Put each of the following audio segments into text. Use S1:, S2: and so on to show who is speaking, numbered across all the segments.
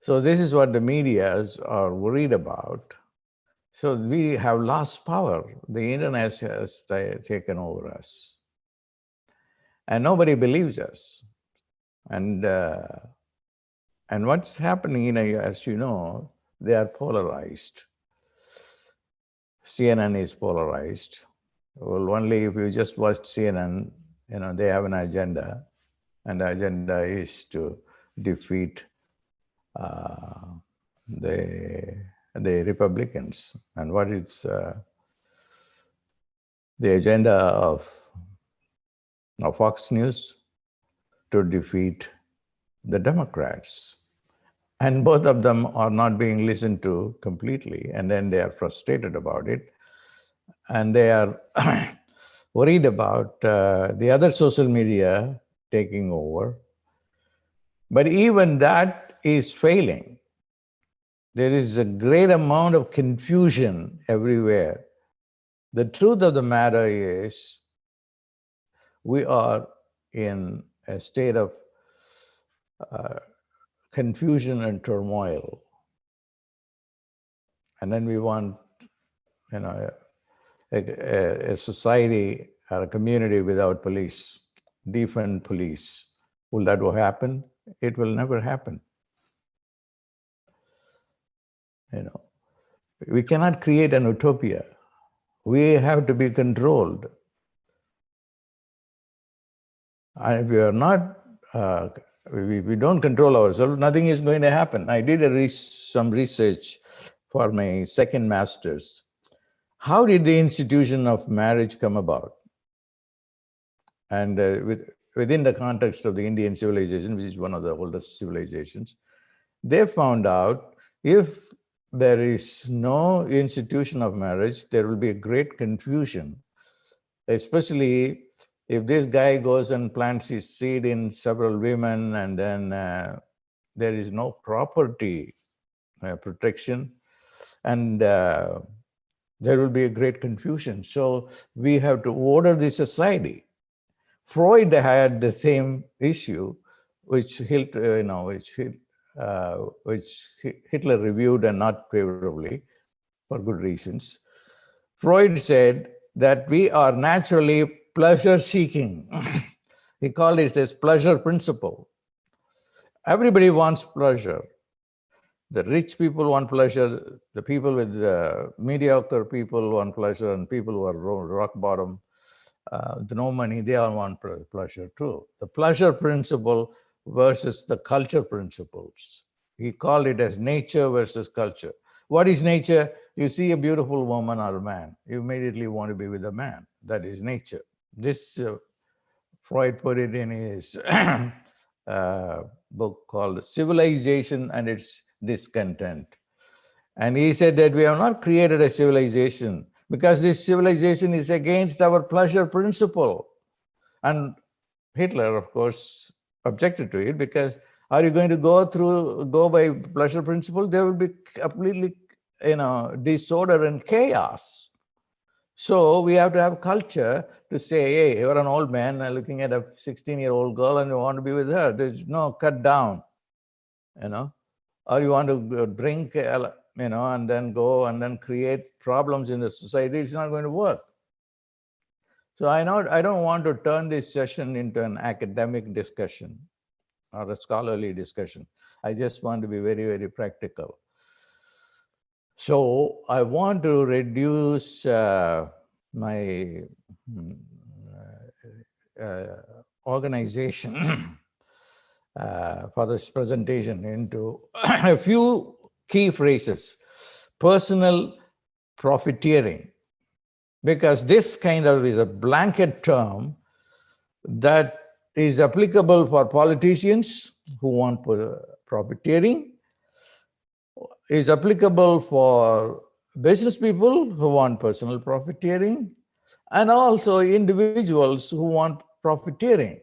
S1: So this is what the medias are worried about. So we have lost power. The internet has taken over us. And nobody believes us. And what's happening, as you know, they are polarized. CNN is polarized. Well, only if you just watch CNN, they have an agenda, and the agenda is to defeat the Republicans. And what is the agenda of Fox News? To defeat the Democrats. And both of them are not being listened to completely. And then they are frustrated about it. And they are worried about the other social media taking over. But even that is failing. There is a great amount of confusion everywhere. The truth of the matter is, we are in a state of confusion and turmoil. And then we want, a society or a community without police, defund police. Will that happen? It will never happen. We cannot create an utopia. We have to be controlled. And if we are not, we don't control ourselves, nothing is going to happen. I did some research for my second master's. How did the institution of marriage come about? And within the context of the Indian civilization, which is one of the oldest civilizations, they found out if there is no institution of marriage, there will be a great confusion, especially if this guy goes and plants his seed in several women, and then there is no property protection, and there will be a great confusion. So we have to order the society. Freud had the same issue, which Hitler reviewed, and not favorably, for good reasons. Freud said that we are naturally pleasure-seeking. He called it as pleasure principle. Everybody wants pleasure. The rich people want pleasure. The people with mediocre people want pleasure, and people who are rock bottom, no money, they all want pleasure too. The pleasure principle versus the culture principles. He called it as nature versus culture. What is nature? You see a beautiful woman or a man, you immediately want to be with a man. That is nature. This Freud put it in his book called Civilization and Its Discontent. And he said that we have not created a civilization because this civilization is against our pleasure principle. And Hitler, of course, objected to it, because are you going to go by pleasure principle? There will be completely, disorder and chaos. So we have to have culture to say, hey, you're an old man looking at a 16-year-old girl and you want to be with her. There's no cut down, or you want to drink, and then go and then create problems in the society. It's not going to work. So I don't want to turn this session into an academic discussion or a scholarly discussion. I just want to be very, very practical. So I want to reduce my organization for this presentation into a few key phrases. Personal profiteering, because this kind of is a blanket term that is applicable for politicians who want profiteering, is applicable for business people who want personal profiteering, and also individuals who want profiteering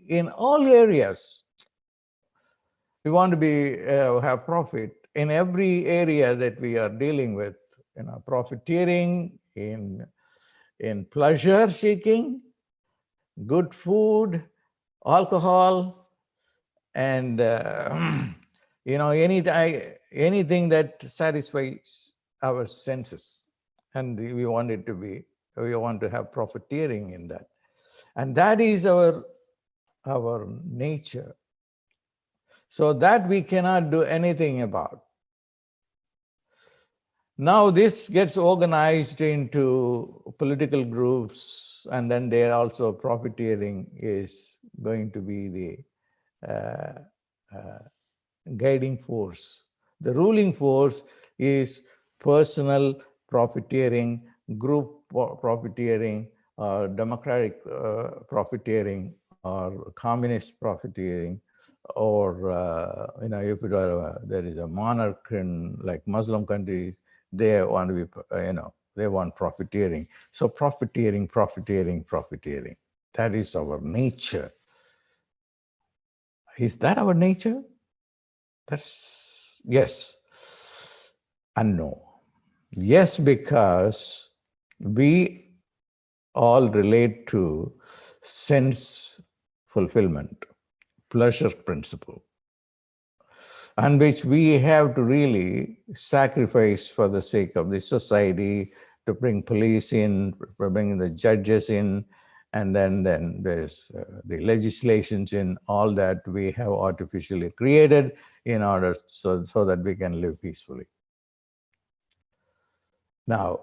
S1: in all areas. We want to have profit in every area that we are dealing with, profiteering in pleasure seeking, good food, alcohol, and anything that satisfies our senses, and we want to have profiteering in that, and that is our nature. So that we cannot do anything about. Now this gets organized into political groups, and then there also profiteering is going to be the guiding force. The ruling force is personal profiteering, group profiteering, or democratic profiteering, or communist profiteering, or if there is a monarch in like Muslim countries, they want to be they want profiteering. So profiteering. That is our nature. Is that our nature? That's yes and no. Yes, because we all relate to sense fulfillment, pleasure principle, and which we have to really sacrifice for the sake of the society, to bring police in, to bring the judges in, and then there's the legislations in, all that we have artificially created in order so that we can live peacefully. Now,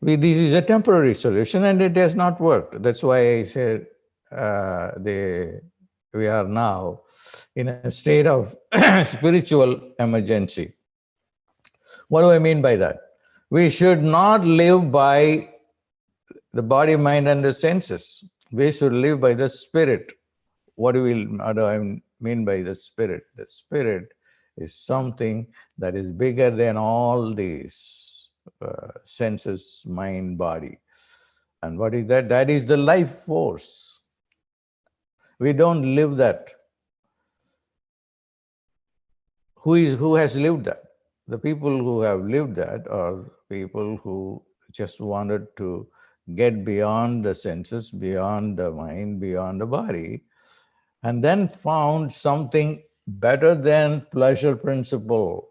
S1: this is a temporary solution and it has not worked. That's why I said we are now in a state of spiritual emergency. What do I mean by that? We should not live by the body, mind, and the senses. We should live by the spirit. What do I mean by the spirit? The spirit is something that is bigger than all these senses, mind, body. And what is that? That is the life force. We don't live that. Who has lived that? The people who have lived that are people who just wanted to get beyond the senses, beyond the mind, beyond the body, and then found something better than pleasure principle.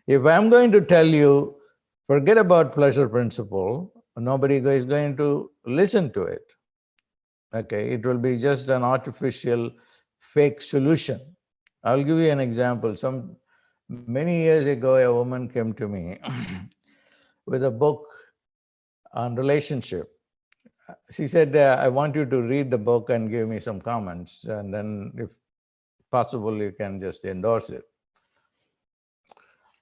S1: If I'm going to tell you, forget about pleasure principle, nobody is going to listen to it. Okay, it will be just an artificial fake solution. I'll give you an example. Many years ago, a woman came to me with a book on relationship. She said, I want you to read the book and give me some comments, and then if possible, you can just endorse it.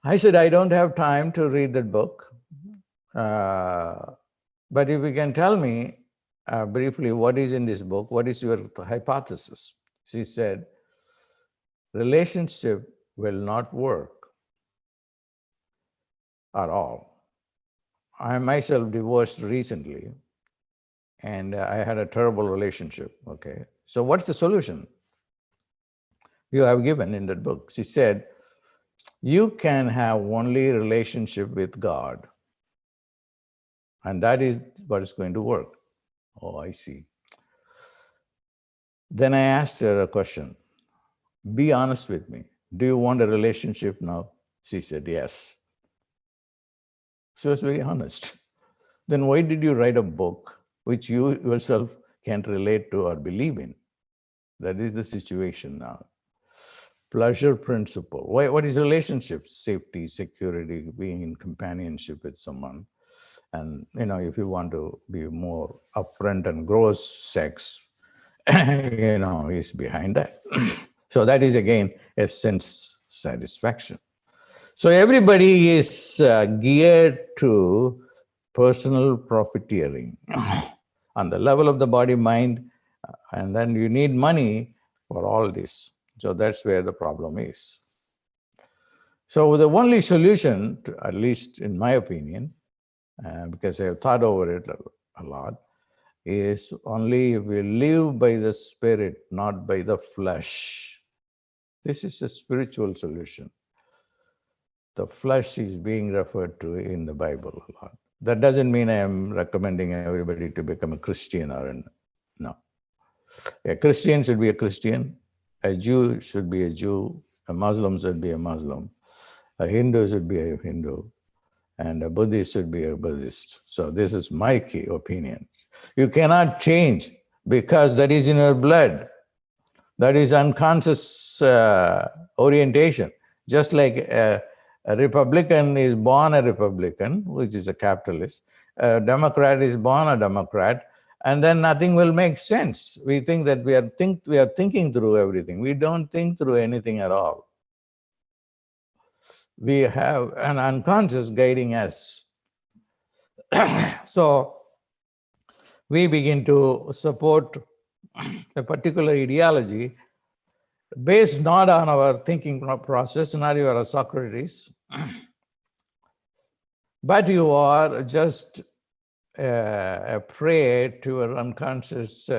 S1: I said, I don't have time to read that book, but if you can tell me briefly what is in this book, what is your hypothesis? She said, relationship will not work at all. I myself divorced recently, and I had a terrible relationship, okay? So what's the solution you have given in that book? She said, you can have only relationship with God, and that is what is going to work. Oh, I see. Then I asked her a question. Be honest with me. Do you want a relationship now? She said, yes. She was very honest. Then why did you write a book which you yourself can't relate to or believe in? That is the situation now. Pleasure principle. What is relationships? Safety, security, being in companionship with someone. And if you want to be more upfront and gross, sex, is behind that. So that is again a sense satisfaction. So everybody is geared to personal profiteering on the level of the body, mind, and then you need money for all this. So that's where the problem is. So the only solution, at least in my opinion, because I have thought over it a lot, is only if we live by the spirit, not by the flesh. This is a spiritual solution. The flesh is being referred to in the Bible a lot. That doesn't mean I am recommending everybody to become a Christian no. A Christian should be a Christian. A Jew should be a Jew. A Muslim should be a Muslim. A Hindu should be a Hindu. And a Buddhist should be a Buddhist. So this is my key opinion. You cannot change because that is in your blood. That is unconscious orientation. Just like a Republican is born a Republican, which is a capitalist. A Democrat is born a Democrat, and then nothing will make sense. We think that we are thinking through everything. We don't think through anything at all. We have an unconscious guiding us. So we begin to support a particular ideology based not on our thinking process, not you are a Socrates, but you are just a prey to your unconscious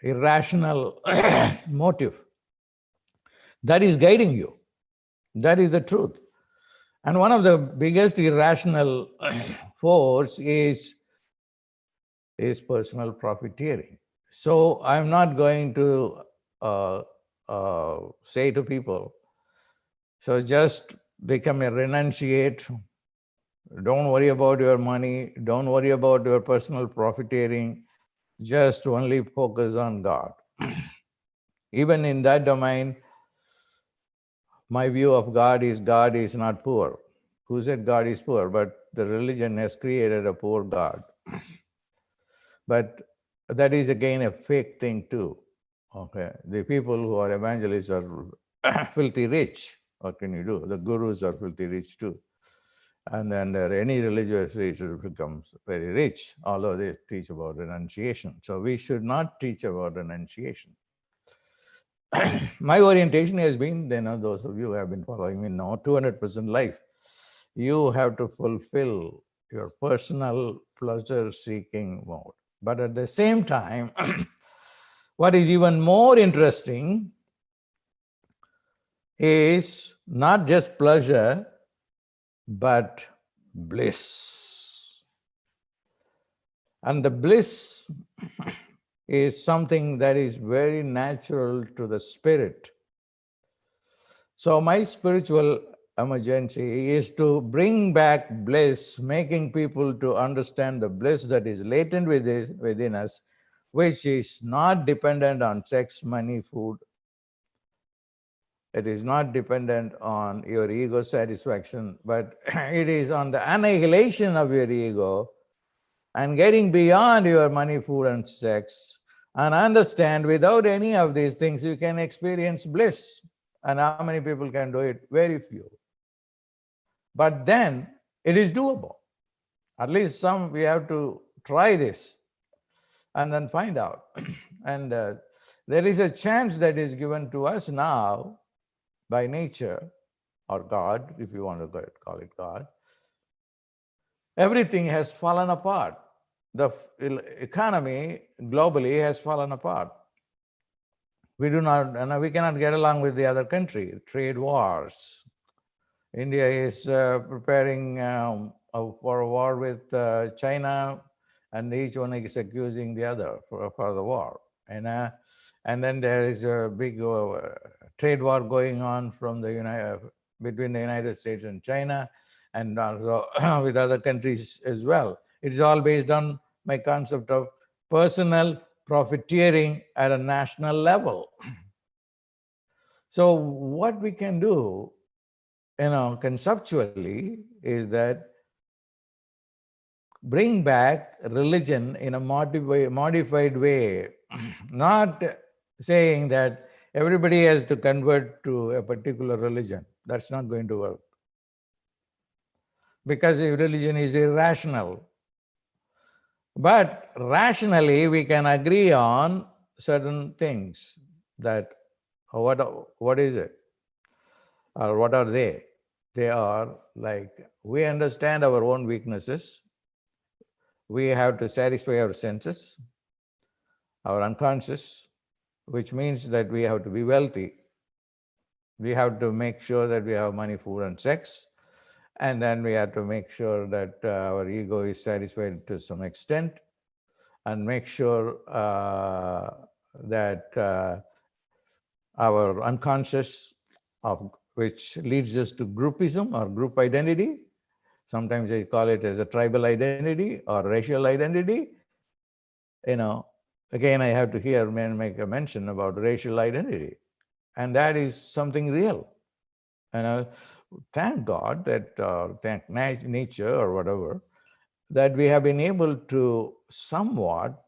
S1: irrational motive. That is guiding you. That is the truth. And one of the biggest irrational force is personal profiteering. So I'm not going to say to people, so just become a renunciate. Don't worry about your money. Don't worry about your personal profiteering. Just only focus on God. Even in that domain, my view of God is not poor. Who said God is poor? But the religion has created a poor God. But that is again a fake thing too. Okay, the people who are evangelists are filthy rich. What can you do? The gurus are filthy rich too. And then any religious leader becomes very rich, although they teach about renunciation. So we should not teach about renunciation. My orientation has been, those of you who have been following me now, 200% life. You have to fulfill your personal pleasure-seeking mode. But at the same time, what is even more interesting is not just pleasure, but bliss. And the bliss is something that is very natural to the spirit. So my spiritual emergency is to bring back bliss, making people to understand the bliss that is latent within us, which is not dependent on sex, money, food. It is not dependent on your ego satisfaction, but it is on the annihilation of your ego and getting beyond your money, food, and sex, and understand without any of these things you can experience bliss. And how many people can do it? Very few. But then it is doable. At least we have to try this and then find out. And there is a chance that is given to us now by nature, or God, if you want to call it God. Everything has fallen apart. The economy globally has fallen apart. We cannot get along with the other country. Trade wars. India is preparing for a war with China, and each one is accusing the other for the war. And then there is a big trade war going on between the United States and China, and also with other countries as well. It is all based on my concept of personal profiteering at a national level. So what we can do, conceptually, is that bring back religion in a modified way, not saying that everybody has to convert to a particular religion. That's not going to work. Because religion is irrational. But rationally, we can agree on certain things, that what is it? Or what are they? They are like, we understand our own weaknesses. We have to satisfy our senses, our unconscious, which means that we have to be wealthy. We have to make sure that we have money, food, and sex. And then we have to make sure that our ego is satisfied to some extent, and make sure that our unconscious, of which leads us to groupism or group identity. Sometimes they call it as a tribal identity or racial identity. Again, I have to here make a mention about racial identity. And that is something real. And thank God that, thank nature or whatever, that we have been able to somewhat,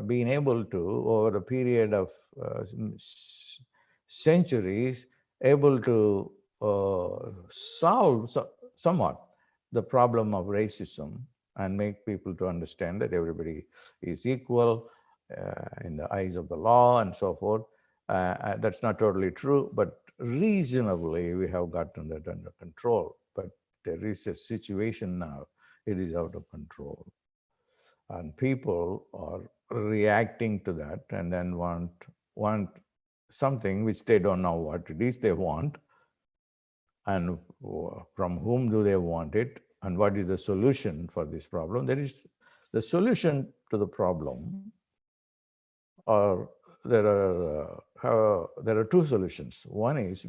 S1: been able to, over a period of centuries, able to solve somewhat the problem of racism and make people to understand that everybody is equal in the eyes of the law and so forth. That's not totally true, but reasonably we have gotten that under control. But there is a situation now, it is out of control. And people are reacting to that and then want something which they don't know what it is they want, and from whom do they want it, and what is the solution for this problem. There is the solution to the problem, or there are two solutions. One is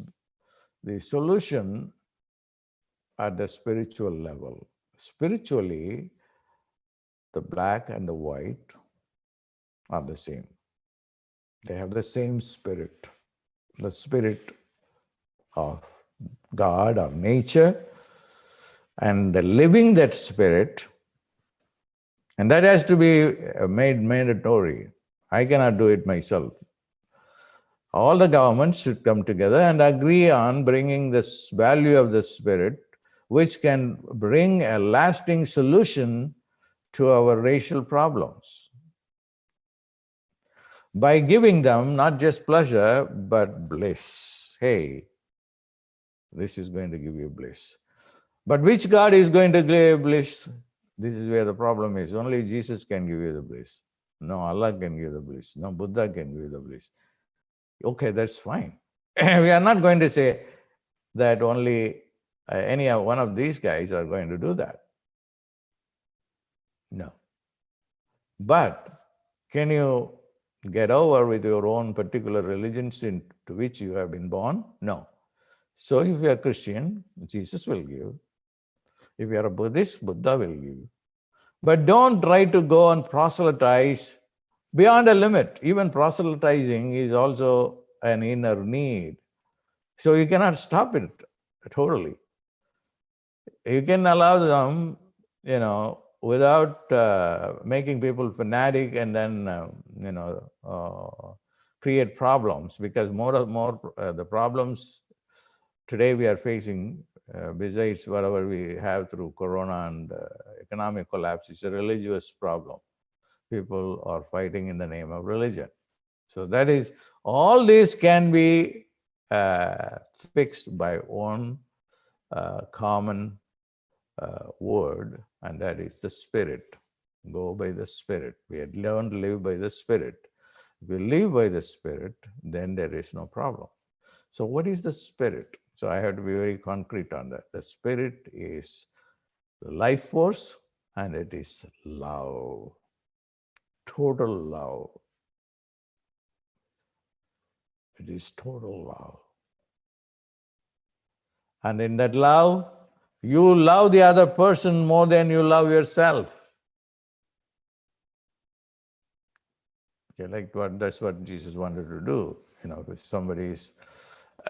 S1: the solution at the spiritual level. Spiritually, the black and the white are the same. They have the same spirit, the spirit of God or nature, and living that spirit, and that has to be made mandatory. I cannot do it myself. All the governments should come together and agree on bringing this value of the spirit, which can bring a lasting solution to our racial problems by giving them not just pleasure, but bliss. Hey, this is going to give you bliss. But which God is going to give bliss? This is where the problem is. Only Jesus can give you the bliss. No Allah can give the bliss. No Buddha can give you the bliss. Okay, that's fine. We are not going to say that only any one of these guys are going to do that. No. But can you get over with your own particular religions into which you have been born? No. So if you are Christian, Jesus will give. If you are a Buddhist, Buddha will give. But don't try to go and proselytize beyond a limit. Even proselytizing is also an inner need. So you cannot stop it totally. You can allow them, without making people fanatic and then, create problems, because more the problems today we are facing, besides whatever we have through Corona and economic collapse, is a religious problem. People are fighting in the name of religion. So that is, all this can be fixed by one common word, and that is the Spirit. Go by the Spirit. We had learned to live by the Spirit. If we live by the Spirit, then there is no problem. So what is the Spirit? So I have to be very concrete on that. The Spirit is the life force, and it is love, total love. It is total love. And in that love, you love the other person more than you love yourself. Okay, that's what Jesus wanted to do. If somebody is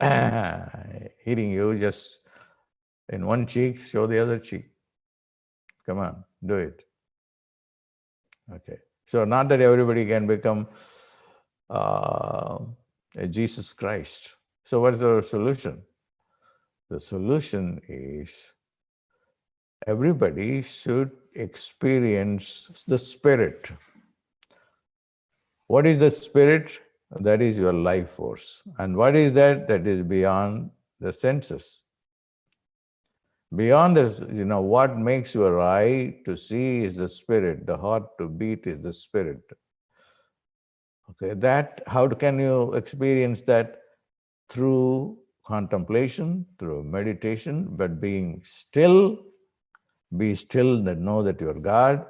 S1: hitting you, just in one cheek, show the other cheek. Come on, do it. Okay. So not that everybody can become a Jesus Christ. So what's the solution? The solution is everybody should experience the Spirit. What is the Spirit? That is your life force. And what is that? That is beyond the senses. Beyond this, what makes your eye to see is the Spirit. The heart to beat is the Spirit. Okay, how can you experience that? Through contemplation, through meditation, but being still. Be still and know that you are God.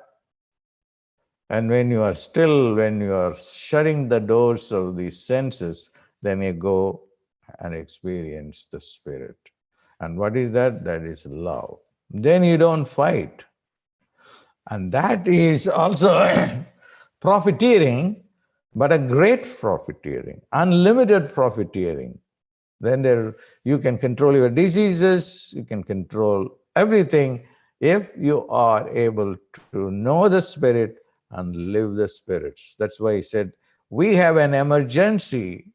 S1: And when you are still, when you are shutting the doors of these senses, then you go and experience the Spirit. And what is that? That is love. Then you don't fight. And that is also profiteering, but a great profiteering, unlimited profiteering. Then there you can control your diseases, you can control everything if you are able to know the Spirit and live the spirits. That's why he said, we have an emergency,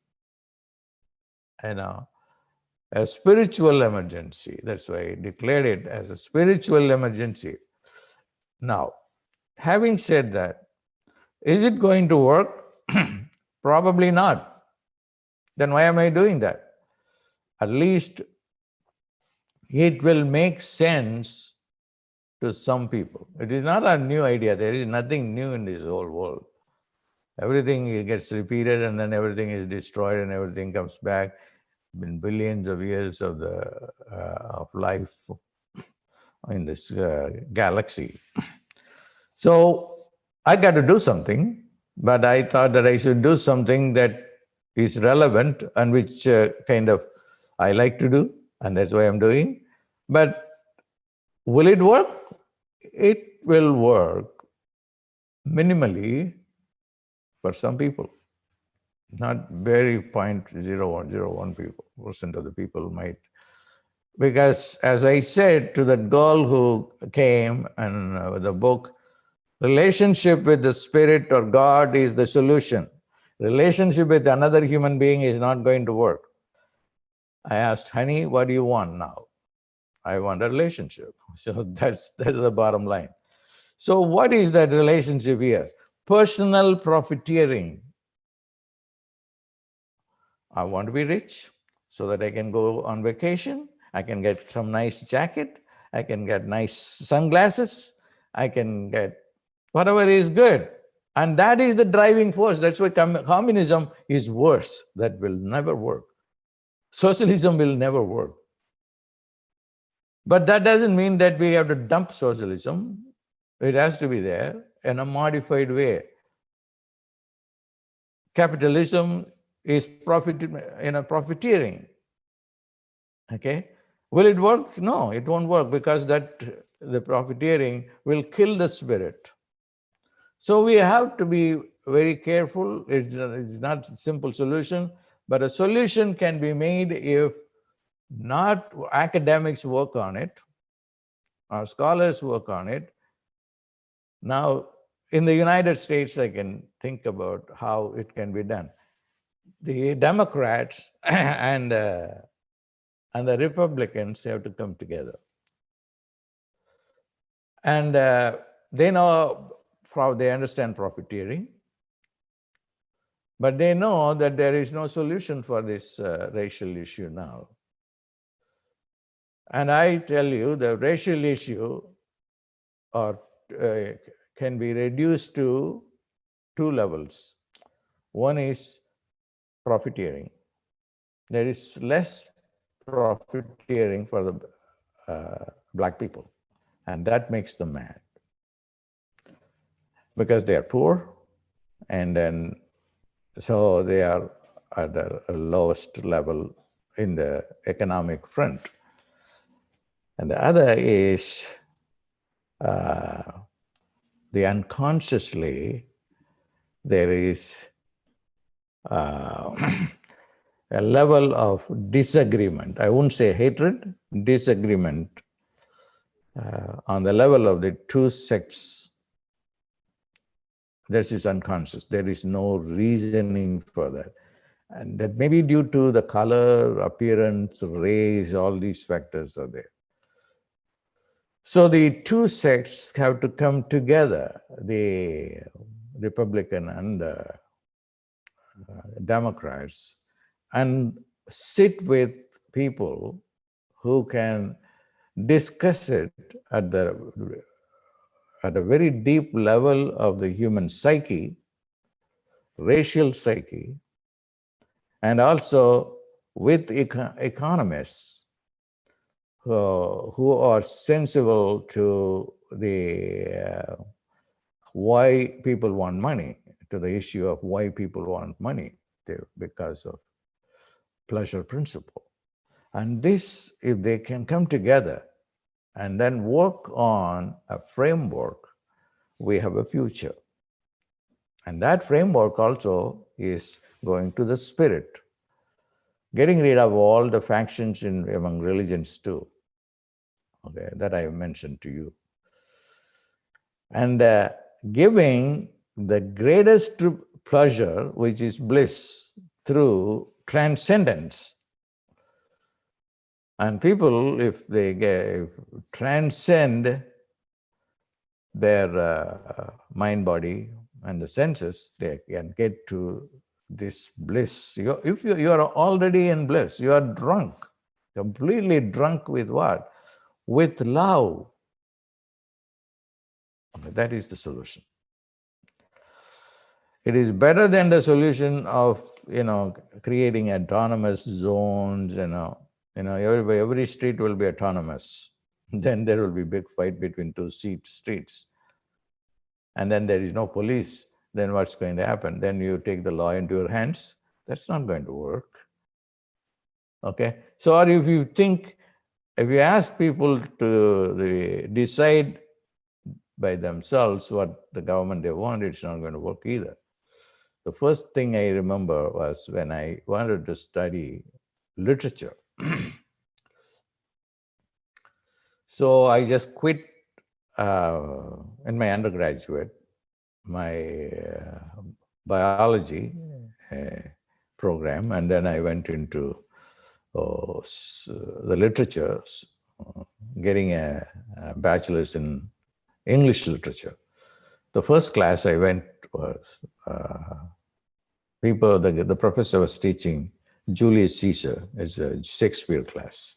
S1: a spiritual emergency. That's why he declared it as a spiritual emergency. Now, having said that, is it going to work? Probably not. Then why am I doing that? At least it will make sense to some people. It is not a new idea. There is nothing new in this whole world. Everything gets repeated and then everything is destroyed and everything comes back. Been billions of years of life in this galaxy. So I got to do something, but I thought that I should do something that is relevant and which kind of I like to do, and that's why I'm doing. But will it work? It will work minimally for some people, not very 0.01% of the people might. Because as I said to that girl who came and with the book, relationship with the Spirit or God is the solution. Relationship with another human being is not going to work. I asked, honey, what do you want now? I want a relationship. So that's the bottom line. So what is that relationship here? Personal profiteering. I want to be rich so that I can go on vacation. I can get some nice jacket. I can get nice sunglasses. I can get whatever is good. And that is the driving force. That's why communism is worse. That will never work. Socialism will never work. But that doesn't mean that we have to dump socialism. It has to be there in a modified way. Capitalism is profiteering. Okay? Will it work? No, it won't work because the profiteering will kill the Spirit. So we have to be very careful. It's not a simple solution, but a solution can be made if not academics work on it, or scholars work on it. Now, in the United States, I can think about how it can be done. The Democrats and the Republicans have to come together. And they understand profiteering, but they know that there is no solution for this racial issue now. And I tell you, the racial issue can be reduced to two levels. One is profiteering. There is less profiteering for the black people, and that makes them mad because they are poor, and then so they are at the lowest level in the economic front. And the other is the unconsciously there is a level of disagreement. I won't say hatred, disagreement on the level of the two sects. This is unconscious. There is no reasoning for that. And that may be due to the color, appearance, race, all these factors are there. So the two sects have to come together, the Republican and the Democrats, and sit with people who can discuss it at a very deep level of the human psyche, racial psyche, and also with economists who are sensible to the why people want money, to the issue of why people want money because of pleasure principle. And this, if they can come together and then work on a framework, we have a future. And that framework also is going to the spirit, getting rid of all the factions among religions too. Okay, that I mentioned to you. And giving the greatest pleasure, which is bliss, through transcendence. And people, if they transcend their mind, body, and the senses, they can get to this bliss. If you are already in bliss, you are drunk, completely drunk with what? With love. Okay, that is the solution. It is better than the solution of creating autonomous zones. Every street will be autonomous. Then there will be big fight between two streets, and then there is no police. Then what's going to happen? Then you take the law into your hands. That's not going to work. Okay. So, or if you ask people to decide by themselves what the government they want, it's not going to work either. The first thing I remember was when I wanted to study literature. So I just quit in my undergraduate, my biology program, and then I went into the literature, getting a bachelor's in English literature. The first class I went was the professor was teaching Julius Caesar as a Shakespeare class.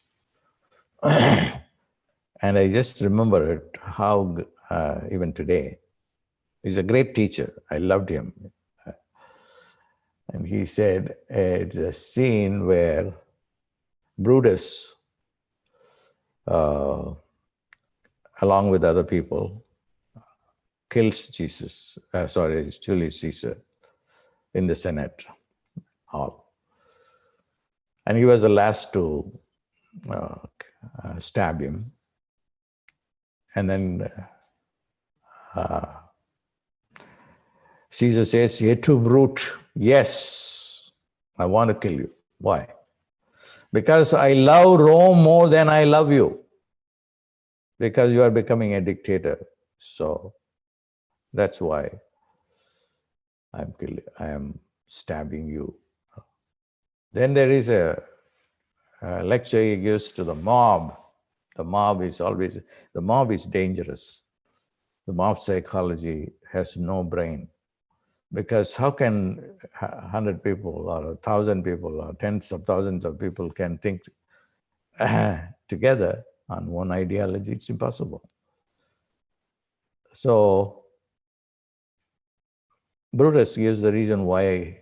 S1: And I just remember it, how even today, he's a great teacher. I loved him. And he said, it's a scene where Brutus, along with other people, kills Julius Caesar in the Senate hall. And he was the last to stab him. And then Caesar says, "Ye too brute, yes, I want to kill you." Why? Because I love Rome more than I love you. Because you are becoming a dictator. So that's why I am stabbing you. Then there is a lecture he gives to the mob. The mob is dangerous. The mob psychology has no brain. Because how can 100 people or 1,000 people or tens of thousands of people can think together on one ideology? It's impossible. So Brutus gives the reason why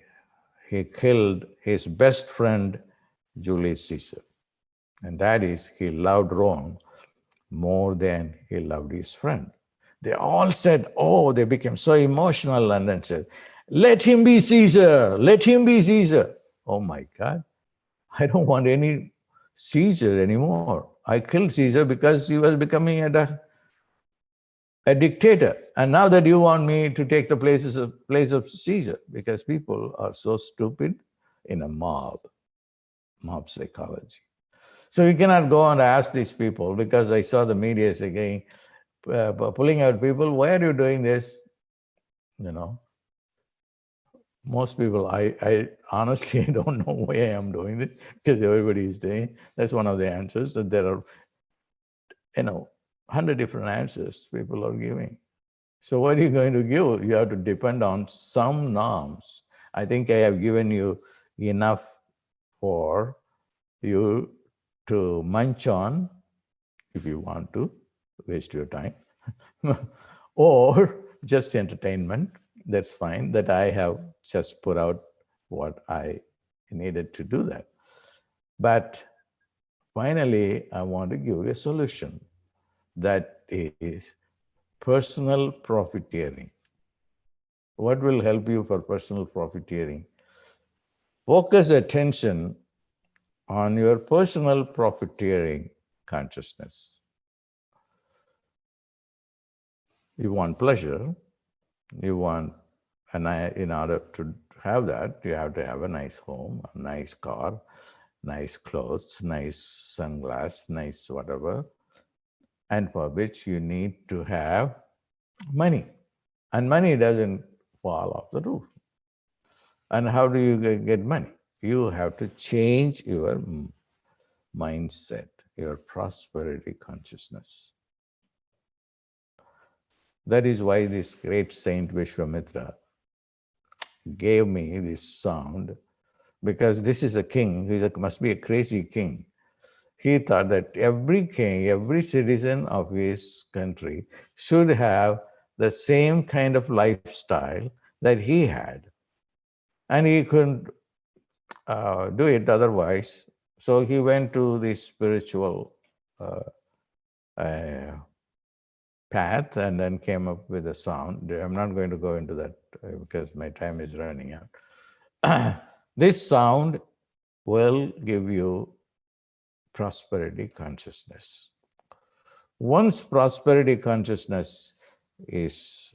S1: he killed his best friend, Julius Caesar. And that is, he loved Rome more than he loved his friend. They all said, oh, they became so emotional and then said, "Let him be Caesar, let him be Caesar." Oh my God, I don't want any Caesar anymore. I killed Caesar because he was becoming a dictator. And now that you want me to take the place of Caesar, because people are so stupid in a mob psychology. So you cannot go and ask these people, because I saw the media again pulling out people, "Why are you doing this?" Most people, I honestly don't know why I am doing this, because everybody is doing. That's one of the answers, that there are 100 different answers people are giving. So what are you going to give? You have to depend on some norms. I think I have given you enough for you to munch on if you want to waste your time, or just entertainment. That's fine. That I have just put out what I needed to do that. But finally, I want to give you a solution that is personal profiteering. What will help you for personal profiteering? Focus attention on your personal profiteering consciousness. You want pleasure, you want, and in order to have that, you have to have a nice home, a nice car, nice clothes, nice sunglasses, nice whatever, and for which you need to have money. And money doesn't fall off the roof. And how do you get money? You have to change your mindset, your prosperity consciousness. That is why this great saint Vishwamitra gave me this sound, because this is a king, must be a crazy king. He thought that every king, every citizen of his country should have the same kind of lifestyle that he had. And he couldn't do it otherwise. So he went to the spiritual path and then came up with a sound. I'm not going to go into that because my time is running out. This sound will give you prosperity consciousness. Once prosperity consciousness is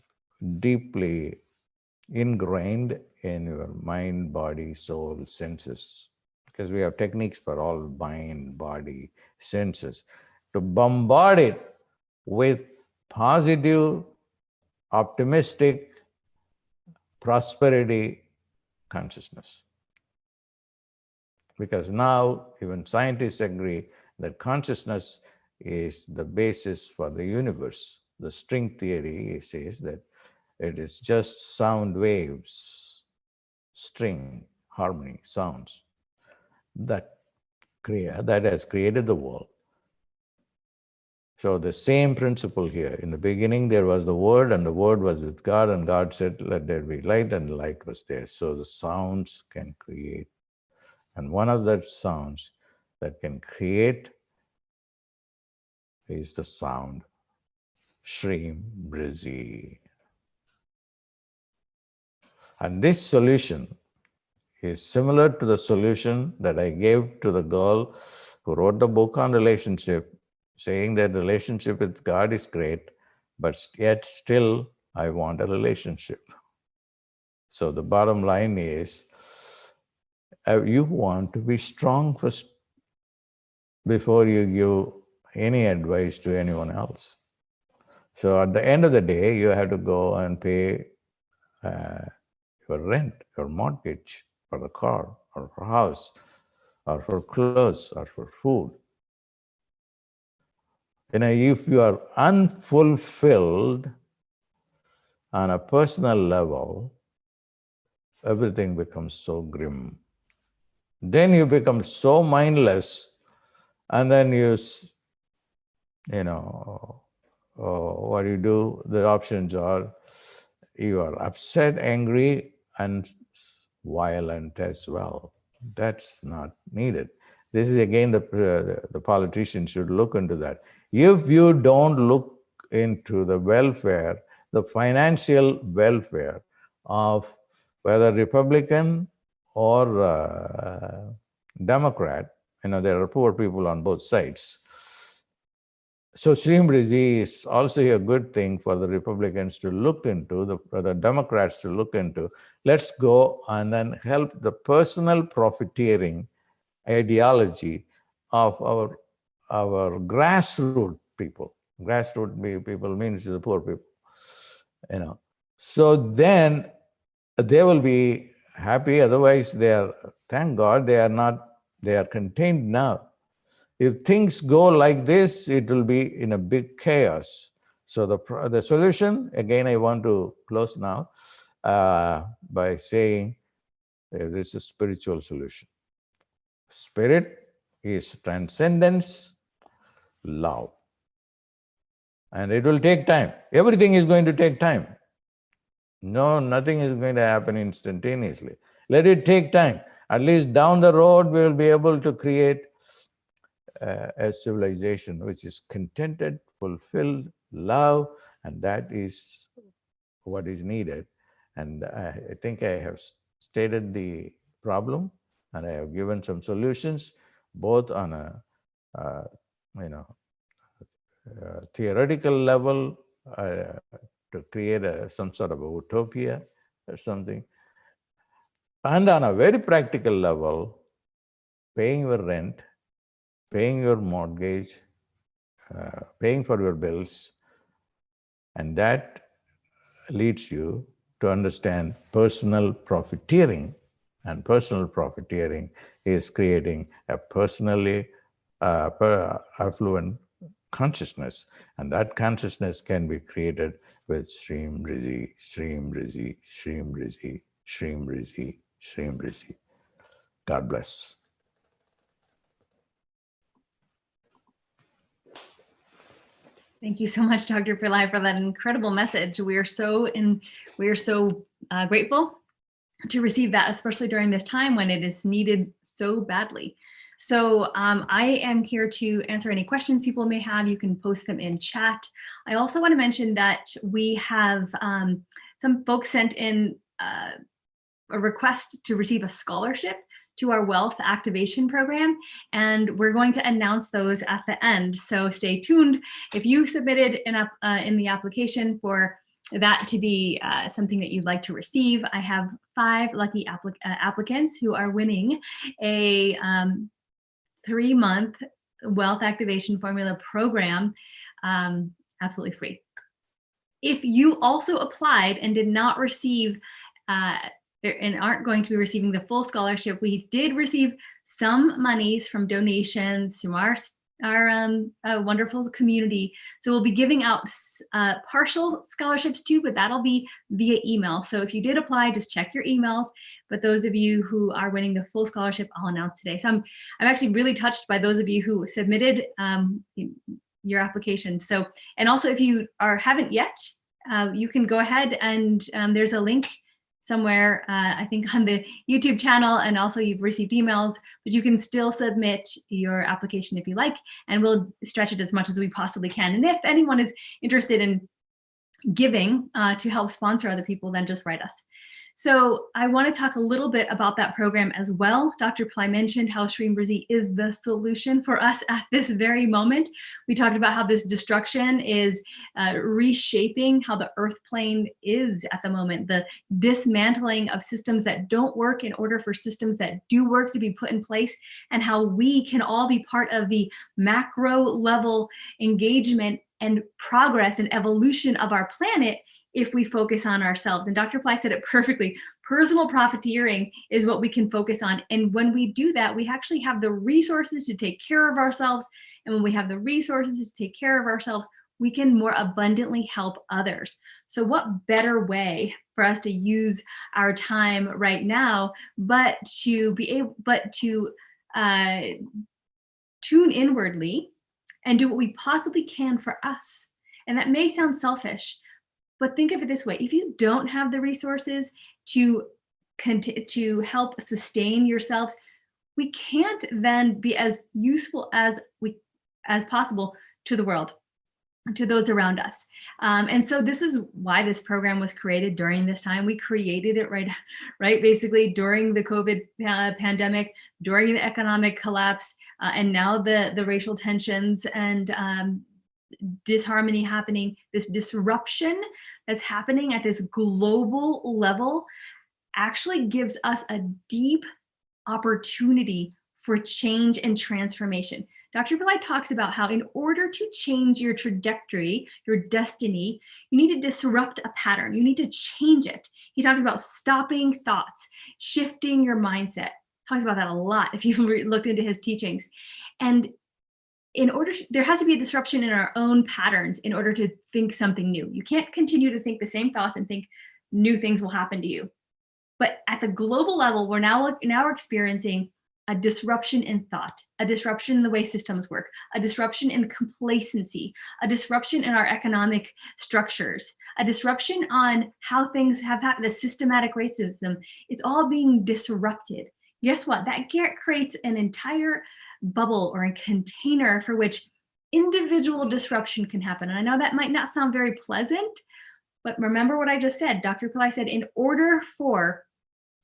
S1: deeply ingrained in your mind, body, soul, senses, because we have techniques for all mind, body, senses, to bombard it with positive, optimistic prosperity consciousness. Because now even scientists agree that consciousness is the basis for the universe. The string theory says that it is just sound waves, string, harmony, sounds that has created the world. So the same principle here. In the beginning, there was the Word, and the Word was with God, and God said, "Let there be light," and the light was there. So the sounds can create. And one of the sounds that can create is the sound Shrim Brizi. And this solution is similar to the solution that I gave to the girl who wrote the book on relationship, saying that relationship with God is great, but yet still I want a relationship. So the bottom line is, you want to be strong first before you give any advice to anyone else. So at the end of the day, you have to go and pay your rent, your mortgage, for the car, or for house, or for clothes, or for food. If you are unfulfilled on a personal level, everything becomes so grim. Then you become so mindless, and then what you do, the options are you are upset, angry, and violent as well. That's not needed. This is again the politicians should look into that. If you don't look into the welfare, the financial welfare of whether Republican or Democrat, there are poor people on both sides. So Srimriji is also a good thing for the Republicans to look into, for the Democrats to look into. Let's go and then help the personal profiteering ideology of our grassroots people. Grassroots people means the poor people. So then they will be happy. Otherwise, thank God, they are contained now. If things go like this, it will be in a big chaos. So the solution, again, I want to close now by saying this is a spiritual solution. Spirit is transcendence, love. And it will take time. Everything is going to take time. No, nothing is going to happen instantaneously. Let it take time. At least down the road, we will be able to create a civilization which is contented, fulfilled, love, and that is what is needed. And I think I have stated the problem and I have given some solutions. both on a theoretical level to create some sort of a utopia or something, and on a very practical level, paying your rent, paying your mortgage, paying for your bills, and that leads you to understand personal profiteering. And personal profiteering is creating a personally affluent consciousness. And that consciousness can be created with Shrim Rizi, Shrim Rizi, Shrim Rizi, Shrim Rizi, Shrim Rizi. God bless.
S2: Thank you so much, Dr. Pillai, for that incredible message. We are so grateful to receive that, especially during this time when it is needed so badly. So I am here to answer any questions people may have. You can post them in chat. I also want to mention that we have some folks sent in a request to receive a scholarship to our wealth activation program, and we're going to announce those at the end. So stay tuned. If you submitted in the application for that to be something that you'd like to receive, I have 5 lucky applicants who are winning a 3-month wealth activation formula program, absolutely free. If you also applied and did not receive and aren't going to be receiving the full scholarship, we did receive some monies from donations from our wonderful community. So we'll be giving out partial scholarships too, but that'll be via email. So if you did apply, just check your emails. But those of you who are winning the full scholarship, I'll announce today. So I'm actually really touched by those of you who submitted your application. So, and also if you haven't yet, you can go ahead and there's a link somewhere, I think on the YouTube channel, and also you've received emails, but you can still submit your application if you like, and we'll stretch it as much as we possibly can. And if anyone is interested in giving to help sponsor other people, then just write us. So I want to talk a little bit about that program as well. Dr. Pillai mentioned how Shrim Rizi is the solution for us at this very moment. We talked about how this destruction is reshaping how the earth plane is at the moment, the dismantling of systems that don't work in order for systems that do work to be put in place, and how we can all be part of the macro level engagement and progress and evolution of our planet if we focus on ourselves. And Dr. Pillai said it perfectly. Personal profiteering is what we can focus on. And when we do that, we actually have the resources to take care of ourselves. And when we have the resources to take care of ourselves, we can more abundantly help others. So what better way for us to use our time right now, but to tune inwardly and do what we possibly can for us. And that may sound selfish, but think of it this way: if you don't have the resources to help sustain yourselves, we can't then be as useful as possible to the world, to those around us. And so this is why this program was created during this time. We created it right basically during the COVID pandemic, during the economic collapse, and now the racial tensions and disharmony happening. This disruption that's happening at this global level actually gives us a deep opportunity for change and transformation. Dr. Pillai talks about how in order to change your trajectory, your destiny, you need to disrupt a pattern. You need to change it. He talks about stopping thoughts, shifting your mindset. Talks about that a lot if you've looked into his teachings. And there has to be a disruption in our own patterns in order to think something new. You can't continue to think the same thoughts and think new things will happen to you. But at the global level, we're now experiencing a disruption in thought, a disruption in the way systems work, a disruption in complacency, a disruption in our economic structures, a disruption on how things have happened, the systematic racism. It's all being disrupted. Guess what? That creates an entire bubble or a container for which individual disruption can happen. And I know that might not sound very pleasant, but remember what I just said. Dr. Pillai said, in order for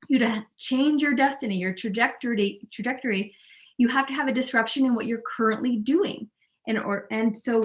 S2: you to change your destiny, your trajectory, you have to have a disruption in what you're currently doing. And so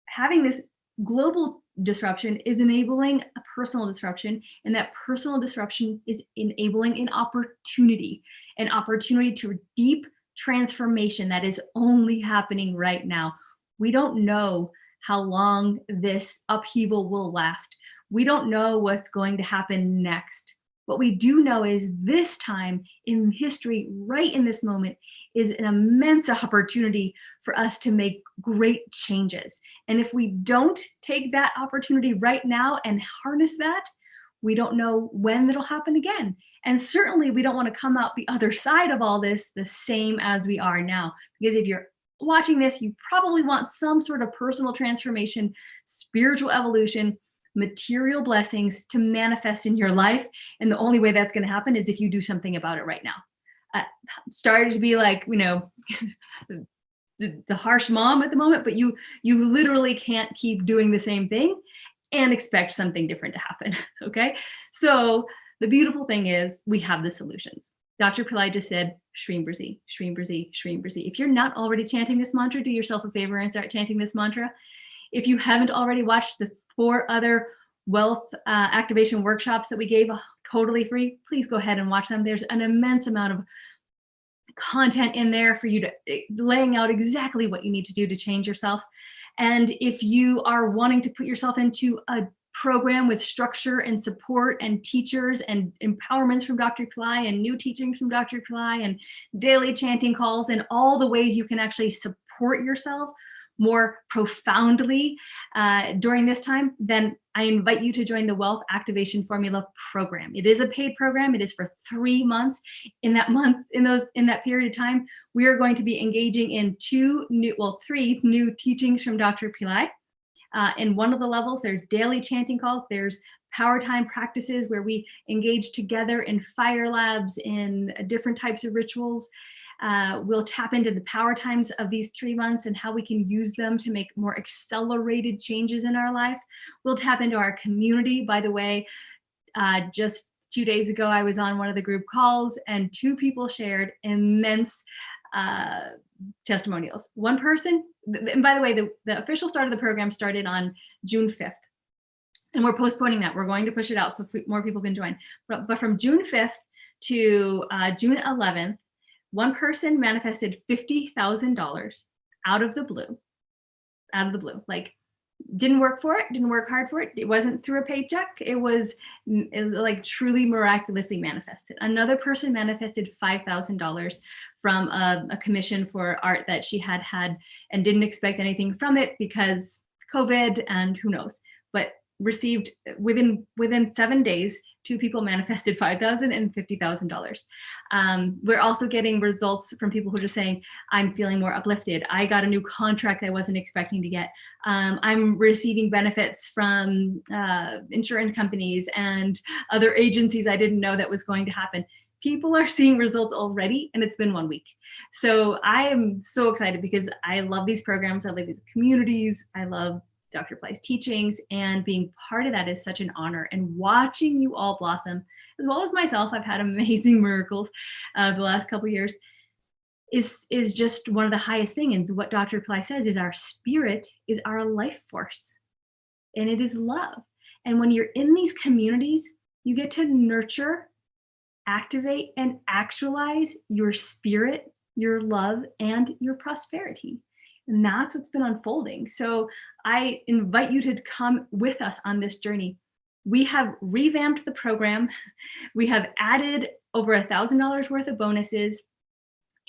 S2: having this global disruption is enabling a personal disruption, and that personal disruption is enabling an opportunity to deep transformation that is only happening right now. We don't know how long this upheaval will last. We don't know what's going to happen next. What we do know is this time in history, right in this moment, is an immense opportunity for us to make great changes. And if we don't take that opportunity right now and harness that, we don't know when it'll happen again. And certainly we don't want to come out the other side of all this the same as we are now. Because if you're watching this, you probably want some sort of personal transformation, spiritual evolution, material blessings to manifest in your life. And the only way that's going to happen is if you do something about it right now. Started to be like, the harsh mom at the moment, but you literally can't keep doing the same thing and expect something different to happen. Okay. So the beautiful thing is we have the solutions. Dr. Pillai just said, Shreem Brzi, Shreem Brzi, Shreem Brzi. If you're not already chanting this mantra, do yourself a favor and start chanting this mantra. If you haven't already watched the 4 other wealth activation workshops that we gave totally free, please go ahead and watch them. There's an immense amount of content in there for you to laying out exactly what you need to do to change yourself. And if you are wanting to put yourself into a program with structure and support and teachers and empowerments from Dr. Pillai and new teachings from Dr. Pillai and daily chanting calls and all the ways you can actually support yourself more profoundly during this time, then I invite you to join the Wealth Activation Formula program. It is a paid program. It is for 3 months. In that period of time, we are going to be engaging in 3 new teachings from Dr. Pillai. In one of the levels, there's daily chanting calls. There's power time practices where we engage together in fire labs, in different types of rituals. We'll tap into the power times of these 3 months and how we can use them to make more accelerated changes in our life. We'll tap into our community. By the way, just 2 days ago, I was on one of the group calls and 2 people shared immense testimonials. One person, and by the way, the official start of the program started on June 5th. And we're postponing that. We're going to push it out so more people can join. But from June 5th to June 11th, one person manifested $50,000 out of the blue, like didn't work for it, didn't work hard for it. It wasn't through a paycheck. It was like truly miraculously manifested. Another person manifested $5,000 from a commission for art that she had and didn't expect anything from it because COVID and who knows, but received within 7 days, 2 people manifested $5,000 and $50,000. We're also getting results from people who are just saying, I'm feeling more uplifted. I got a new contract I wasn't expecting to get. I'm receiving benefits from insurance companies and other agencies I didn't know that was going to happen. People are seeing results already, and it's been 1 week. So I am so excited because I love these programs. I love these communities. I love Dr. Pillai's teachings, and being part of that is such an honor. And watching you all blossom, as well as myself, I've had amazing miracles the last couple of years, is just one of the highest things. And what Dr. Pillai says is our spirit is our life force, and it is love. And when you're in these communities, you get to nurture, activate, and actualize your spirit, your love, and your prosperity. And that's what's been unfolding. So I invite you to come with us on this journey. We have revamped the program. We have added over $1,000 worth of bonuses,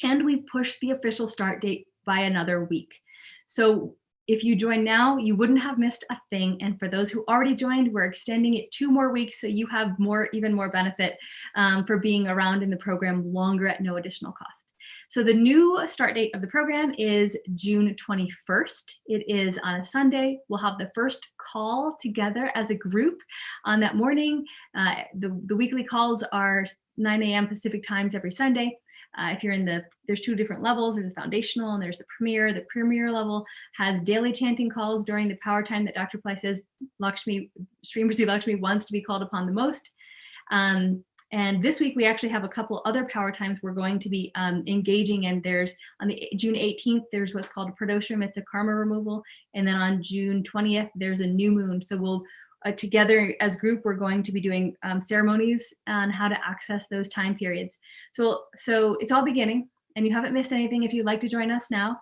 S2: and we've pushed the official start date by another week. So if you join now, you wouldn't have missed a thing. And for those who already joined, we're extending it 2 more weeks. So you have even more benefit for being around in the program longer at no additional cost. So the new start date of the program is June 21st. It is on a Sunday. We'll have the first call together as a group on that morning. The weekly calls are 9 a.m. Pacific times every Sunday. If you're there's 2 different levels. There's the foundational and there's the premier. The premier level has daily chanting calls during the power time that Dr. Pillai says Shreem Brzi Lakshmi wants to be called upon the most. And this week, we actually have a couple other power times we're going to be engaging in. There's on the June 18th, there's what's called a pradosham, it's a karma removal. And then on June 20th, there's a new moon. So we'll together as group, we're going to be doing ceremonies on how to access those time periods. So it's all beginning, and you haven't missed anything if you'd like to join us now.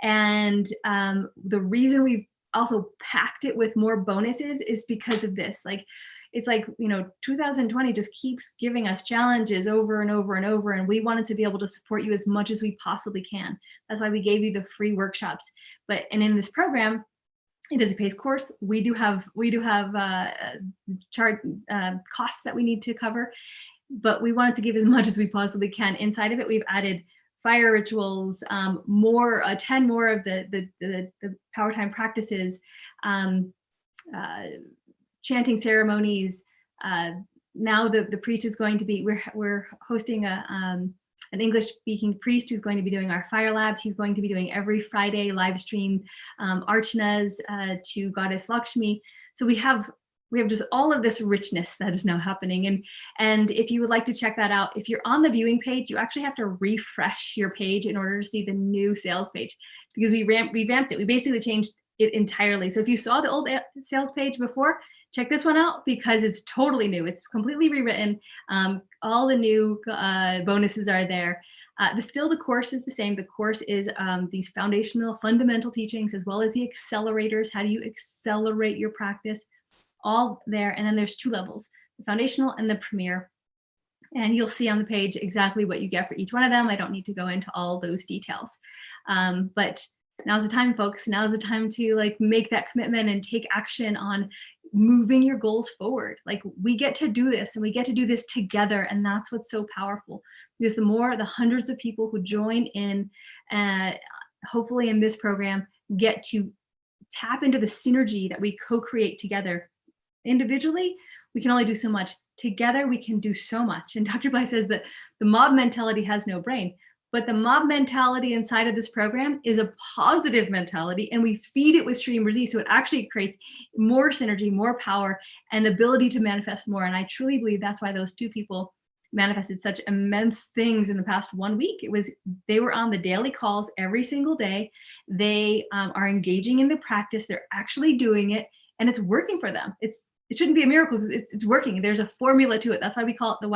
S2: And the reason we've also packed it with more bonuses is because of this. Like, it's like, 2020 just keeps giving us challenges over and over and over, and we wanted to be able to support you as much as we possibly can. That's why we gave you the free workshops. And in this program, it is a PACE course. We do have costs that we need to cover, but we wanted to give as much as we possibly can. Inside of it, we've added fire rituals, 10 more of the power time practices, chanting ceremonies. Now the priest is going to be, we're hosting an English-speaking priest who's going to be doing our fire labs. He's going to be doing every Friday live stream archanas to Goddess Lakshmi. So we have just all of this richness that is now happening. And if you would like to check that out, if you're on the viewing page, you actually have to refresh your page in order to see the new sales page, because we revamped it. We basically changed it entirely. So if you saw the old sales page before, check this one out, because it's totally new. It's completely rewritten. All the new bonuses are there. The course is the same. The course is these foundational, fundamental teachings, as well as the accelerators. How do you accelerate your practice? All there. And then there's 2 levels, the foundational and the premier. And you'll see on the page exactly what you get for each one of them. I don't need to go into all those details. But now's the time, folks. Now's the time to make that commitment and take action on moving your goals forward. Like, we get to do this, and we get to do this together. And that's what's so powerful, because the hundreds of people who join in, hopefully in this program, get to tap into the synergy that we co-create together. Individually, we can only do so much. Together, we can do so much. And Dr. Pillai says that the mob mentality has no brain. But the mob mentality inside of this program is a positive mentality, and we feed it with Stream Z. So it actually creates more synergy, more power, and ability to manifest more. And I truly believe that's why those 2 people manifested such immense things in the past 1 week. They were on the daily calls every single day. They are engaging in the practice. They're actually doing it, and it's working for them. It shouldn't be a miracle, because it's working. There's a formula to it. That's why we call it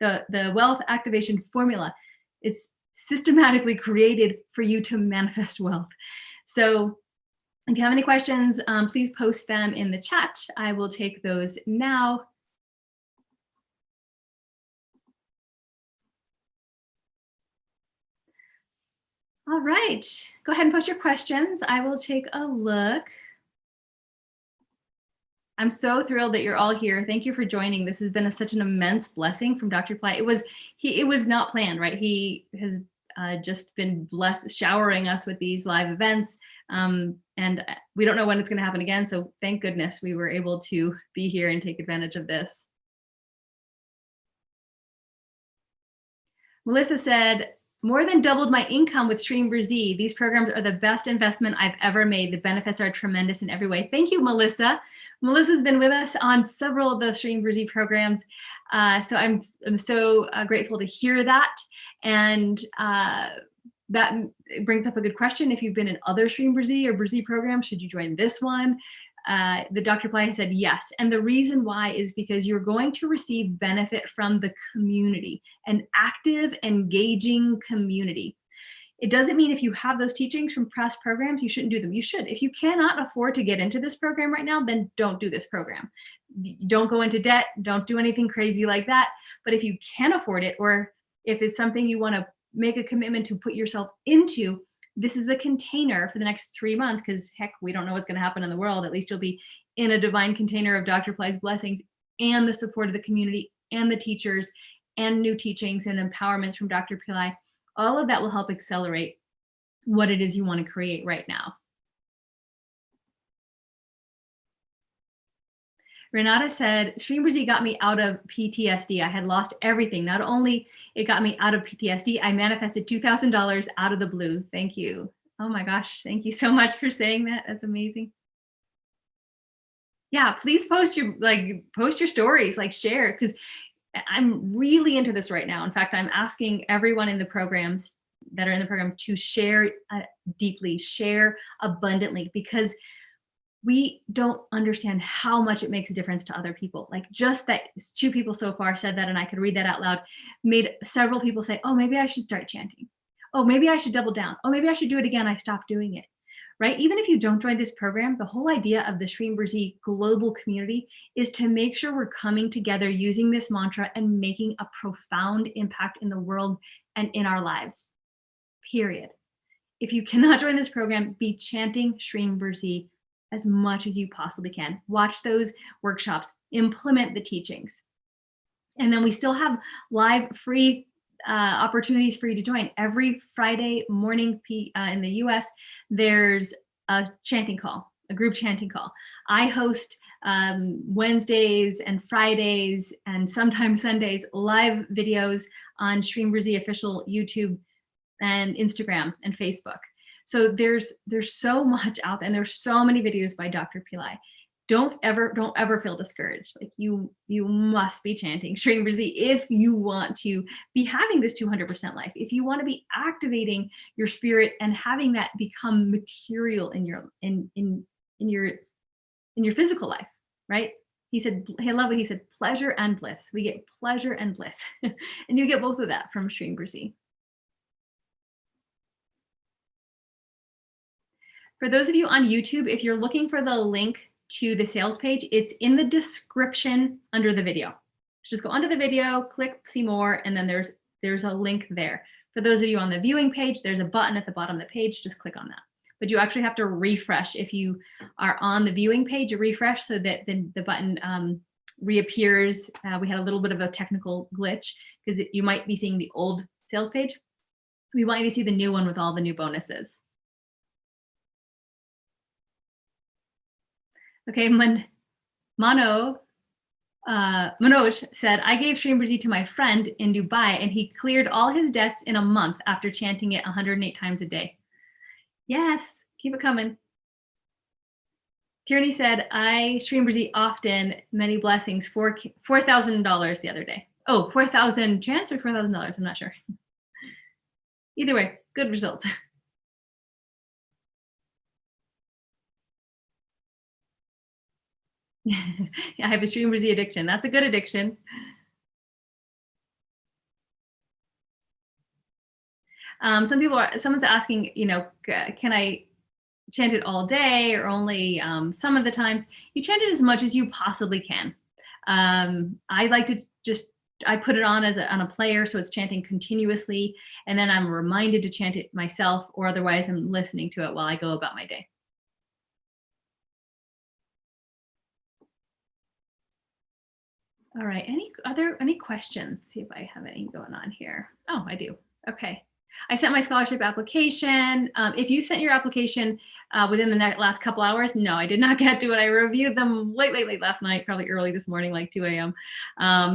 S2: the wealth activation formula. It's systematically created for you to manifest wealth. So if you have any questions, please post them in the chat. I will take those now. All right, go ahead and post your questions. I will take a look. I'm so thrilled that you're all here. Thank you for joining. This has been such an immense blessing from Dr. Pillai. It was not planned, right? He has just been showering us with these live events. And we don't know when it's going to happen again. So thank goodness we were able to be here and take advantage of this. Melissa said, more than doubled my income with Stream Z. These programs are the best investment I've ever made. The benefits are tremendous in every way. Thank you, Melissa. Melissa's been with us on several of the Stream Z programs. So I'm so grateful to hear that. And that brings up a good question. If you've been in other Stream Z or Z programs, should you join this one? The Dr. Pillai said yes. And the reason why is because you're going to receive benefit from the community, an active, engaging community. It doesn't mean if you have those teachings from past programs, you shouldn't do them. You should. If you cannot afford to get into this program right now, then don't do this program. Don't go into debt. Don't do anything crazy like that. But if you can afford it, or if it's something you want to make a commitment to put yourself into, this is the container for the next 3 months, because heck, we don't know what's going to happen in the world. At least you'll be in a divine container of Dr. Pillai's blessings and the support of the community and the teachers and new teachings and empowerments from Dr. Pillai. All of that will help accelerate what it is you want to create right now. Renata said, Stream Z got me out of PTSD. I had lost everything. Not only it got me out of PTSD, I manifested $2,000 out of the blue. Thank you. Oh my gosh. Thank you so much for saying that. That's amazing. Yeah, please post your stories, share, because I'm really into this right now. In fact, I'm asking everyone in the programs that are in the program to share deeply, share abundantly, because we don't understand how much it makes a difference to other people. Like just that 2 people so far said that, and I could read that out loud, made several people say, oh, maybe I should start chanting. Oh, maybe I should double down. Oh, maybe I should do it again. I stopped doing it. Right? Even if you don't join this program, the whole idea of the Shrimberzi global community is to make sure we're coming together using this mantra and making a profound impact in the world and in our lives, period. If you cannot join this program, be chanting Shrimberzi as much as you possibly can. Watch those workshops, implement the teachings. And then we still have live free opportunities for you to join. Every Friday morning in the US, there's a chanting call, a group chanting call. I host Wednesdays and Fridays and sometimes Sundays live videos on Shrimberzi official YouTube and Instagram and Facebook. So there's so much out there, and there's so many videos by Dr. Pillai. Don't ever feel discouraged. Like you must be chanting Shrimberzi if you want to be having this 200% life. If you want to be activating your spirit and having that become material in your physical life, right? He said, I love it. He said, pleasure and bliss. We get pleasure and bliss, and you get both of that from Shrimberzi. For those of you on YouTube, if you're looking for the link to the sales page, it's in the description under the video. Just go under the video, click see more, and then there's a link there. For those of you on the viewing page, there's a button at the bottom of the page, just click on that. But you actually have to refresh. If you are on the viewing page, you refresh so that the button reappears. We had a little bit of a technical glitch because you might be seeing the old sales page. We want you to see the new one with all the new bonuses. Okay, Manoj said, I gave Shrimberzi to my friend in Dubai and he cleared all his debts in a month after chanting it 108 times a day. Yes, keep it coming. Tierney said, I Shrimberzi often, many blessings, $4,000 the other day. Oh, 4,000 chants or $4,000? I'm not sure. Either way, good results. Yeah, I have a Shrimberzi addiction. That's a good addiction. Someone's asking, can I chant it all day or only some of the times? You chant it as much as you possibly can. I like to I put it on on a player, so it's chanting continuously, and then I'm reminded to chant it myself, or otherwise I'm listening to it while I go about my day. All right, any questions? Let's see if I have any going on here. Oh, I do. Okay. I sent my scholarship application. If you sent your application within the last couple hours, no, I did not get to it. I reviewed them late last night, probably early this morning, like 2 a.m.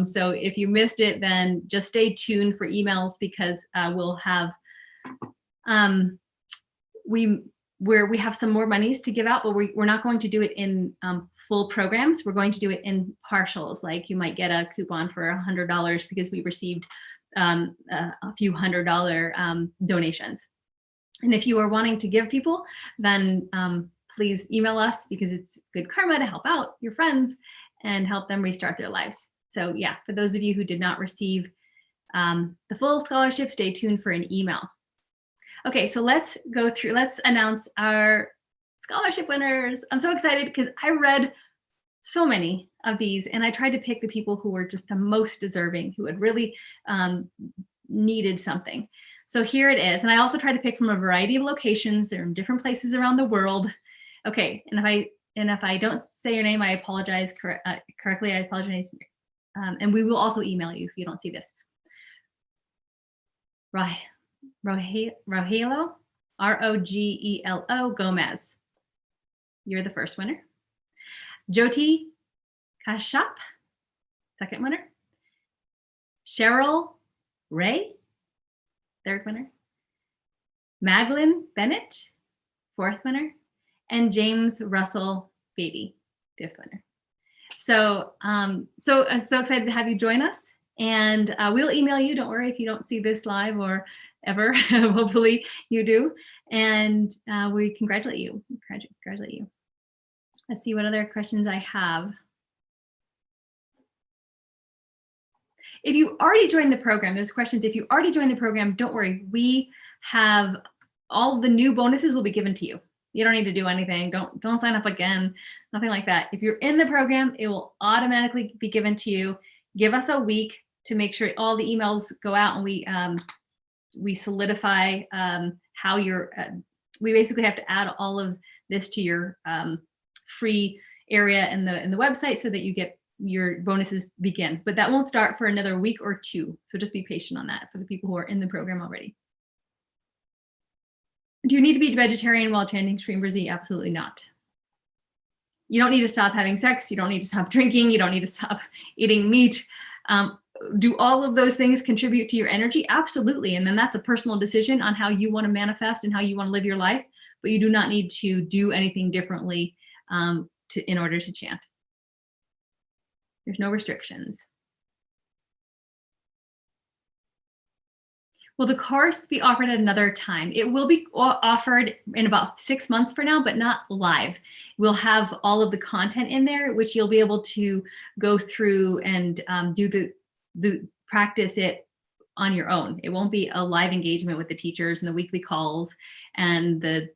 S2: So if you missed it, then just stay tuned for emails because we'll have, we have some more monies to give out, but we're not going to do it in full programs. We're going to do it in partials. Like you might get a coupon for $100 because we received a few $100 donations. And if you are wanting to give people, then please email us because it's good karma to help out your friends and help them restart their lives. So yeah, for those of you who did not receive the full scholarship, stay tuned for an email. Okay, so let's announce our scholarship winners. I'm so excited because I read so many of these and I tried to pick the people who were just the most deserving, who had really needed something. So here it is. And I also tried to pick from a variety of locations. They're in different places around the world. Okay, and if I don't say your name, I apologize correctly. I apologize. And we will also email you if you don't see this. Rogelio, R-O-G-E-L-O, Gomez. You're the first winner. Jyoti Kashyap, second winner. Cheryl Ray, third winner. Maglin Bennett, fourth winner. And James Russell Beatty, fifth winner. So so excited to have you join us. And we'll email you. Don't worry if you don't see this live or ever. Hopefully you do. And we congratulate you. Congratulate you. Let's see what other questions I have. If you already joined the program, there's questions. If you already joined the program, don't worry. We have all the new bonuses will be given to you. You don't need to do anything. Don't sign up again. Nothing like that. If you're in the program, it will automatically be given to you. Give us a week to make sure all the emails go out, and we solidify how you're. We basically have to add all of this to your free area in the website so that you get your bonuses begin. But that won't start for another week or two. So just be patient on that for the people who are in the program already. Do you need to be vegetarian while chanting Shri Brzi? Absolutely not. You don't need to stop having sex. You don't need to stop drinking. You don't need to stop eating meat. Do all of those things contribute to your energy? Absolutely. And then that's a personal decision on how you want to manifest and how you want to live your life. But you do not need to do anything differently in order to chant. There's no restrictions. Will the course be offered at another time? It will be offered in about 6 months from now, but not live. We'll have all of the content in there, which you'll be able to go through and do the practice it on your own. It won't be a live engagement with the teachers and the weekly calls and the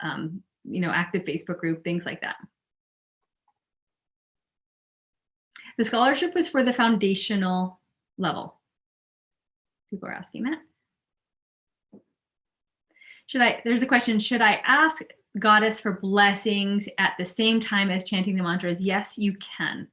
S2: active Facebook group, things like that. The scholarship was for the foundational level. People are asking that. There's a question, should I ask Goddess for blessings at the same time as chanting the mantras? Yes, you can.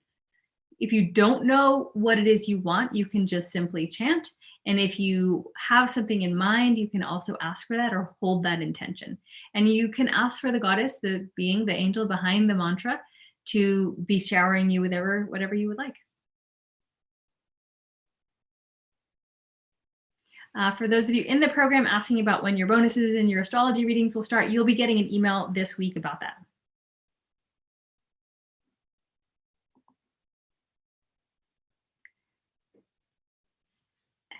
S2: If you don't know what it is you want, you can just simply chant. And if you have something in mind, you can also ask for that or hold that intention. And you can ask for the Goddess, the being, the angel behind the mantra, to be showering you with whatever you would like. For those of you in the program asking about when your bonuses and your astrology readings will start, you'll be getting an email this week about that.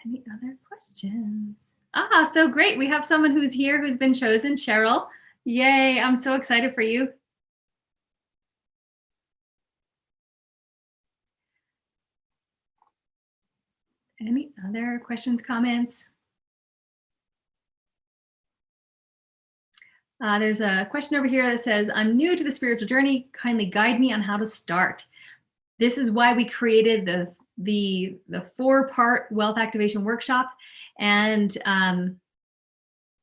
S2: Any other questions? So great. We have someone who's here who's been chosen, Cheryl. Yay, I'm so excited for you. Any other questions, comments? There's a question over here that says, I'm new to the spiritual journey. Kindly guide me on how to start. This is why we created the 4-part wealth activation workshop. And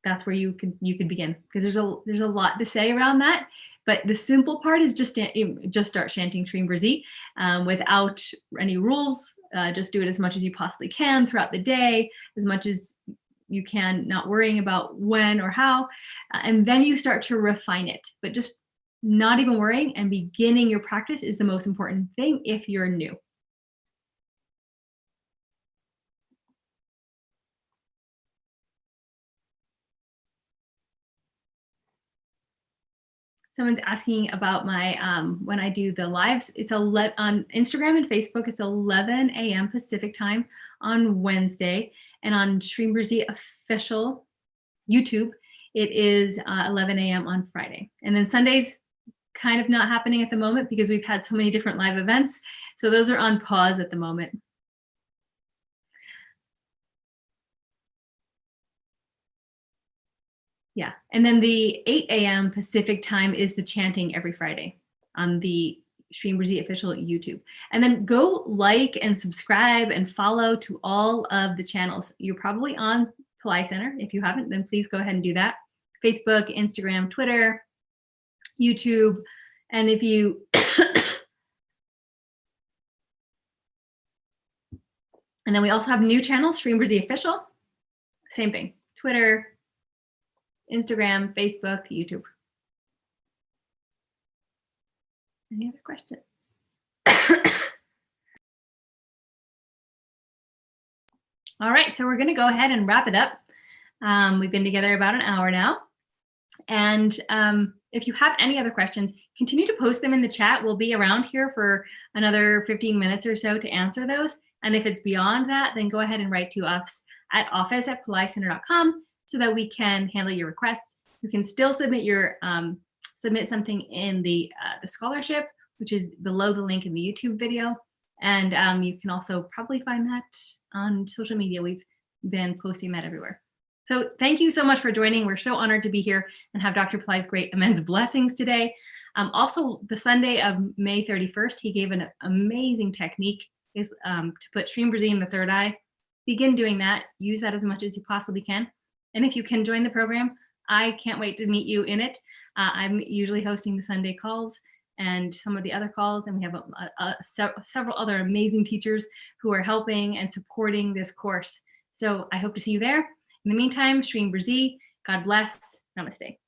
S2: that's where you could begin, because there's a lot to say around that. But the simple part is just start chanting Shri Brzi without any rules. Just do it as much as you possibly can throughout the day, as much as you can, not worrying about when or how. And then you start to refine it. But just not even worrying and beginning your practice is the most important thing if you're new. Someone's asking about my, when I do the lives, it's on Instagram and Facebook, it's 11 a.m. Pacific time on Wednesday. And on Shri Brzi official YouTube, it is 11 a.m. on Friday. And then Sundays, kind of not happening at the moment because we've had so many different live events. So those are on pause at the moment. Yeah, and then the 8 a.m. Pacific time is the chanting every Friday on the Shri Brzi official YouTube. And then go like and subscribe and follow to all of the channels. You're probably on Pillai Center. If you haven't, then please go ahead and do that. Facebook, Instagram, Twitter, YouTube. And if you and then we also have new channels, Shri Brzi official. Same thing, Twitter, Instagram, Facebook, YouTube. Any other questions? All right, so we're going to go ahead and wrap it up. We've been together about an hour now. And if you have any other questions, continue to post them in the chat. We'll be around here for another 15 minutes or so to answer those. And if it's beyond that, then go ahead and write to us at office@pillaicenter.com so that we can handle your requests. You can still submit your submit something in the scholarship, which is below the link in the YouTube video. And you can also probably find that on social media. We've been posting that everywhere. So thank you so much for joining. We're so honored to be here and have Dr. Pillai's great immense blessings today. Also, the Sunday of May 31st, he gave an amazing technique is to put stream Brazil in the third eye. Begin doing that. Use that as much as you possibly can. And if you can join the program, I can't wait to meet you in it. I'm usually hosting the Sunday calls and some of the other calls, and we have several other amazing teachers who are helping and supporting this course. So I hope to see you there. In the meantime, stream Brazil. God bless. Namaste.